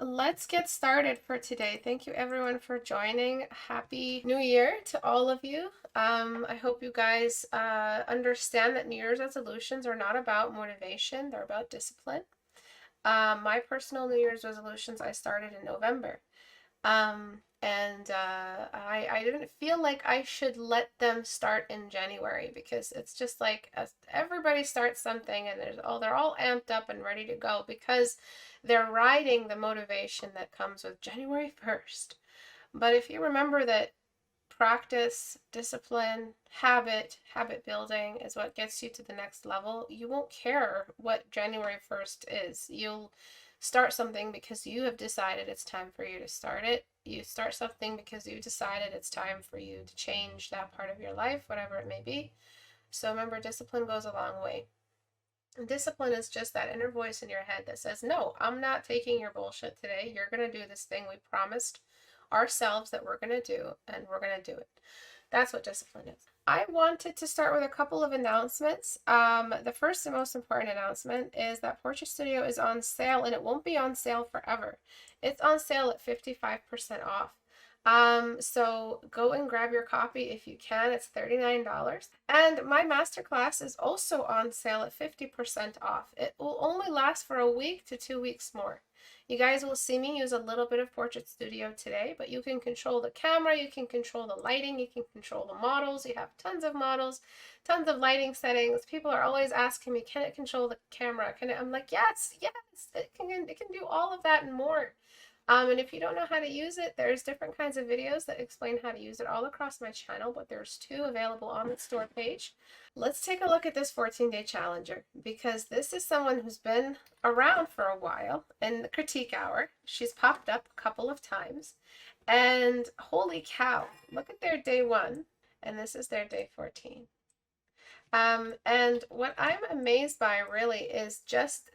Let's get started for today. Thank you everyone for joining. Happy New Year to all of you. I hope you guys understand that New Year's resolutions are not about motivation, they're about discipline. My personal New Year's resolutions I started in November. I didn't feel like I should let them start in January because it's just like everybody starts something and they're all amped up and ready to go because they're riding the motivation that comes with January 1st. But if you remember that practice, discipline, habit building is what gets you to the next level, you won't care what January 1st is. You'll start something because you have decided it's time for you to start it. You start something because you decided it's time for you to change that part of your life, whatever it may be. So remember, discipline goes a long way. And discipline is just that inner voice in your head that says, no, I'm not taking your bullshit today. You're going to do this thing we promised ourselves that we're going to do, and we're going to do it. That's what discipline is. I wanted to start with a couple of announcements. The first and most important announcement is that Portrait Studio is on sale, and it won't be on sale forever. It's on sale at 55% off. So go and grab your copy if you can. It's $39. And my masterclass is also on sale at 50% off. It will only last for a week to 2 weeks more. You guys will see me use a little bit of Portrait Studio today, but you can control the camera, you can control the lighting, you can control the models. You have tons of models, tons of lighting settings. People are always asking me, can it control the camera? Can it? I'm like, yes, it can do all of that and more. And if you don't know how to use it, there's different kinds of videos that explain how to use it all across my channel, but there's 2 available on the store page. Let's take a look at this 14-day challenger, because this is someone who's been around for a while in the critique hour. She's popped up a couple of times, and holy cow, look at their day 1, and this is their day 14. And what I'm amazed by really is just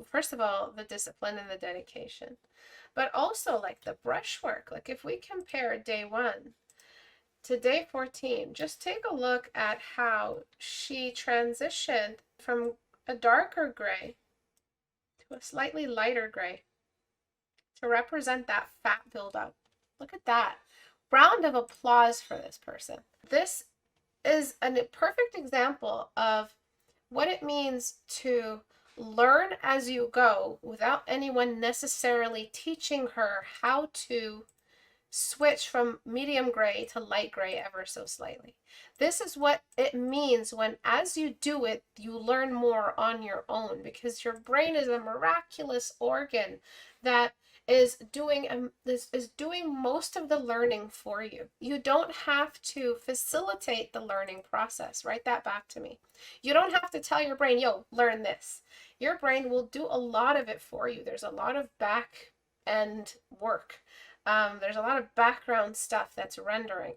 first of all, the discipline and the dedication, but also like the brushwork. Like if we compare day 1 to day 14, just take a look at how she transitioned from a darker gray to a slightly lighter gray to represent that fat buildup. Look at that. Round of applause for this person. This is a perfect example of what it means to learn as you go without anyone necessarily teaching her how to switch from medium gray to light gray ever so slightly. This is what it means when, as you do it, you learn more on your own, because your brain is a miraculous organ that is doing most of the learning for you. You don't have to facilitate the learning process. Write that back to me. You don't have to tell your brain, yo, learn this. Your brain will do a lot of it for you. There's a lot of back end work. There's a lot of background stuff that's rendering.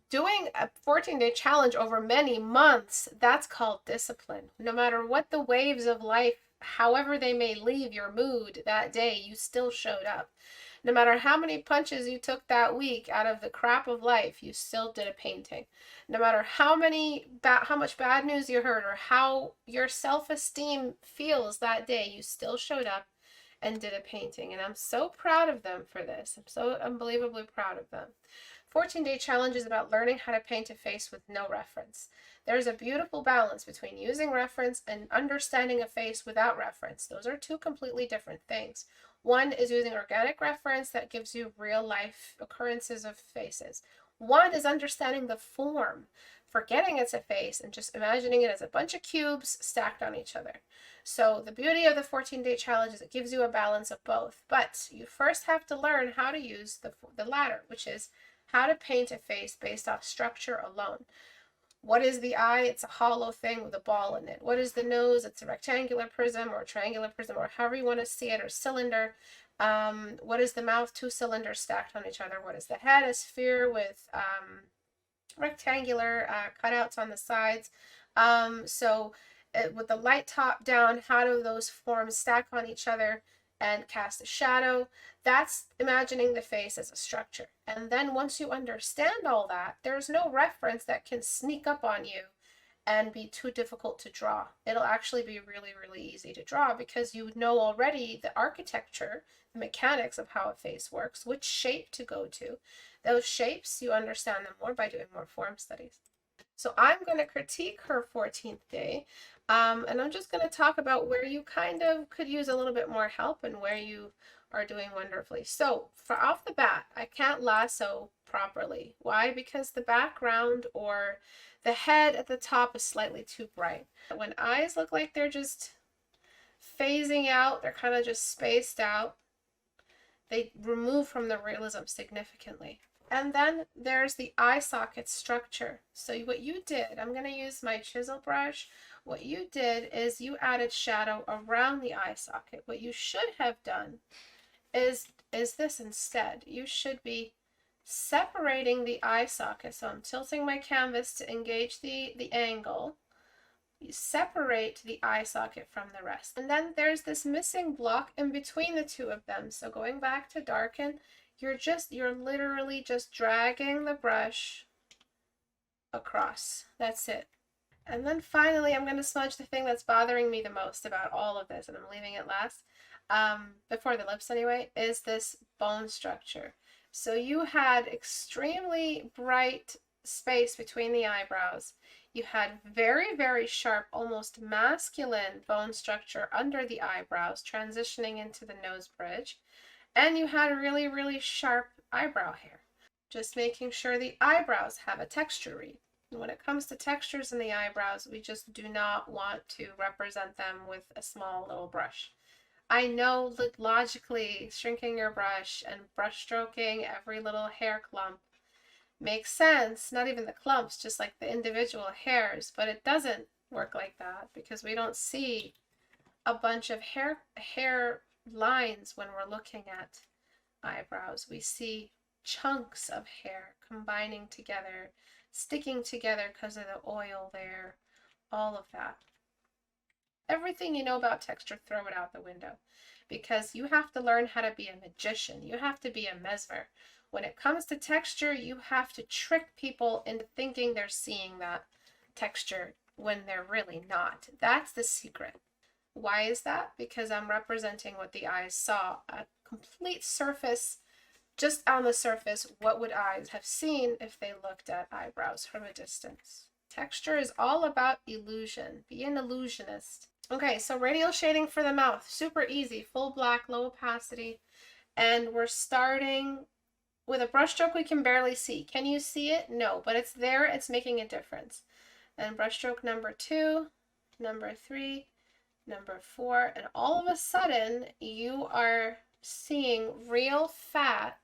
Doing a 14-day challenge over many months, that's called discipline. No matter what the waves of life, however they may leave your mood that day, you still showed up. No matter how many punches you took that week out of the crap of life, you still did a painting. No matter how much bad news you heard or how your self-esteem feels that day, you still showed up and did a painting. And I'm so proud of them for this. I'm so unbelievably proud of them. 14-day challenge is about learning how to paint a face with no reference. There's a beautiful balance between using reference and understanding a face without reference. Those are 2 completely different things. One is using organic reference that gives you real life occurrences of faces. One is understanding the form, forgetting it's a face and just imagining it as a bunch of cubes stacked on each other. So the beauty of the 14-day challenge is it gives you a balance of both. But you first have to learn how to use the latter, which is how to paint a face based off structure alone. What is the eye? It's a hollow thing with a ball in it. What is the nose? It's a rectangular prism or triangular prism, or however you want to see it, or cylinder. What is the mouth? 2 cylinders stacked on each other. What is the head? A sphere with rectangular cutouts on the sides. With the light top down, how do those forms stack on each other and cast a shadow? That's imagining the face as a structure. And then once you understand all that, there's no reference that can sneak up on you and be too difficult to draw. It'll actually be really, really easy to draw because you know already the architecture, the mechanics of how a face works, which shape to go to. Those shapes, you understand them more by doing more form studies. So I'm going to critique her 14th day, and I'm just going to talk about where you kind of could use a little bit more help and where you are doing wonderfully. So for off the bat, I can't lasso properly. Why? Because the background or the head at the top is slightly too bright. When eyes look like they're just phasing out, they're kind of just spaced out, they remove from the realism significantly. And then there's the eye socket structure. So what you did, I'm going to use my chisel brush. What you did is you added shadow around the eye socket. What you should have done is this instead. You should be separating the eye socket. So I'm tilting my canvas to engage the angle. You separate the eye socket from the rest. And then there's this missing block in between the two of them. So going back to darken, you're literally just dragging the brush across. That's it. And then finally, I'm going to smudge the thing that's bothering me the most about all of this, and I'm leaving it last, before the lips anyway, is this bone structure. So you had extremely bright space between the eyebrows. You had very, very sharp, almost masculine bone structure under the eyebrows, transitioning into the nose bridge. And you had really, really sharp eyebrow hair. Just making sure the eyebrows have a texture read. When it comes to textures in the eyebrows, we just do not want to represent them with a small little brush. I know that logically shrinking your brush and brush stroking every little hair clump makes sense, not even the clumps, just like the individual hairs, but it doesn't work like that because we don't see a bunch of hair lines when we're looking at eyebrows. We see chunks of hair combining together, sticking together because of the oil there, all of that. Everything you know about texture, throw it out the window because you have to learn how to be a magician. You have to be a mesmer. When it comes to texture, you have to trick people into thinking they're seeing that texture when they're really not. That's the secret. Why is that? Because I'm representing what the eyes saw, a complete surface, just on the surface. What would eyes have seen if they looked at eyebrows from a distance? Texture is all about illusion. Be an illusionist. Okay, so radial shading for the mouth, super easy, full black, low opacity, and we're starting with a brush stroke we can barely see. Can you see it? No, but it's there, it's making a difference. And brush stroke number 2, number 3, number 4, and all of a sudden you are seeing real fat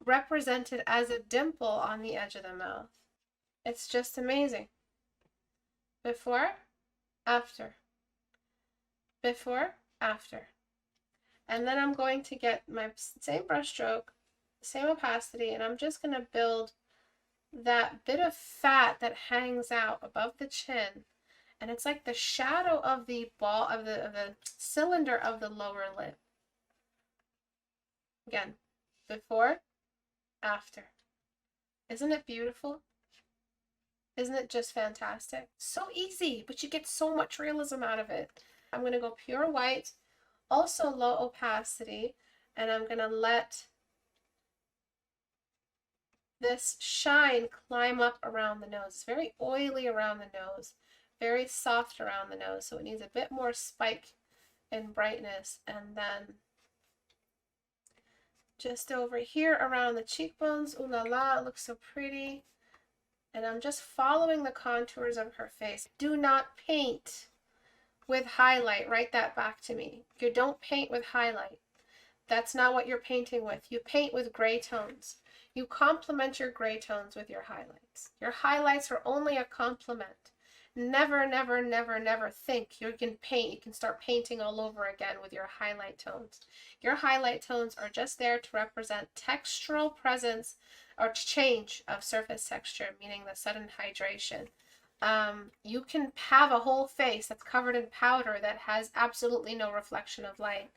represented as a dimple on the edge of the mouth. It's just amazing. Before, after. Before, after. And then I'm going to get my same brush stroke, same opacity, and I'm just going to build that bit of fat that hangs out above the chin. And it's like the shadow of the ball of the cylinder of the lower lip. Again, before, after. Isn't it beautiful? Isn't it just fantastic? So easy, but you get so much realism out of it. I'm going to go pure white, also low opacity, and I'm going to let this shine climb up around the nose. It's very oily around the nose, very soft around the nose, so it needs a bit more spike and brightness. And then just over here around the cheekbones, ooh la la, it looks so pretty. And I'm just following the contours of her face. Do not paint with highlight. Write that back to me. You don't paint with highlight. That's not what you're painting with. You paint with gray tones. You complement your gray tones with your highlights. Your highlights are only a complement. Never, never, never, never think you can paint. You can start painting all over again with your highlight tones. Your highlight tones are just there to represent textural presence or change of surface texture, meaning the sudden hydration. You can have a whole face that's covered in powder that has absolutely no reflection of light,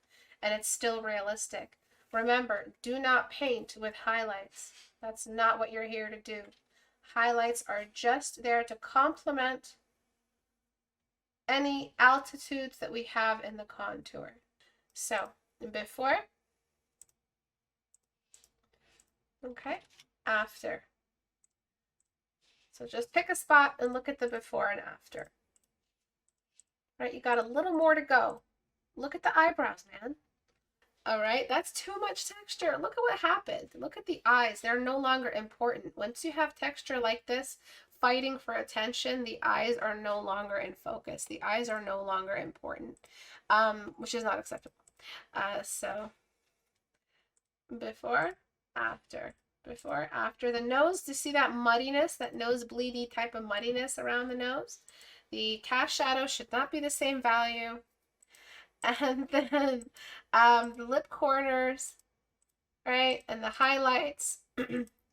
and it's still realistic. Remember, do not paint with highlights. That's not what you're here to do. Highlights are just there to complement any altitudes that we have in the contour. So before, okay, after. So just pick a spot and look at the before and after. Right, you got a little more to go. Look at the eyebrows, man. All right, that's too much texture. Look at what happened. Look at the eyes. They're no longer important. Once you have texture like this, fighting for attention, the eyes are no longer in focus. The eyes are no longer important, which is not acceptable. So before, after. Before, after. The nose, to see that muddiness, that nosebleedy type of muddiness around the nose. The cast shadow should not be the same value. And then the lip corners, right? And the highlights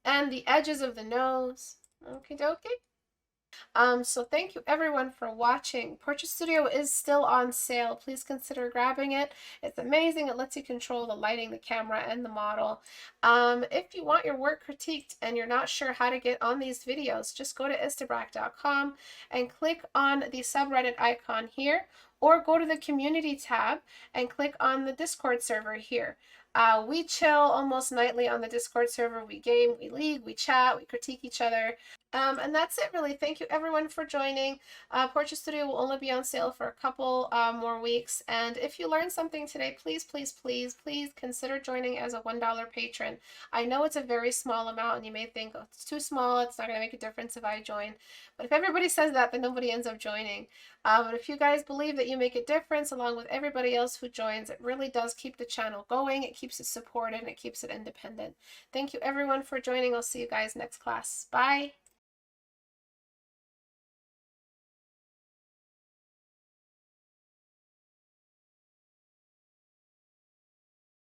and the edges of the nose. Okie dokie. So thank you everyone for watching. Portrait Studio is still on sale. Please consider grabbing it. It's amazing. It lets you control the lighting, the camera, and the model. If you want your work critiqued and you're not sure how to get on these videos, just go to istebrak.com and click on the subreddit icon here, or go to the community tab and click on the Discord server here. We chill almost nightly on the Discord server. We game, we league, we chat, we critique each other. And that's it, really. Thank you, everyone, for joining. Portrait Studio will only be on sale for a couple more weeks. And if you learned something today, please, please, please, please consider joining as a $1 patron. I know it's a very small amount, and you may think, oh, it's too small. It's not going to make a difference if I join. But if everybody says that, then nobody ends up joining. But if you guys believe that you make a difference along with everybody else who joins, it really does keep the channel going. It keeps it supported, and it keeps it independent. Thank you, everyone, for joining. I'll see you guys next class. Bye.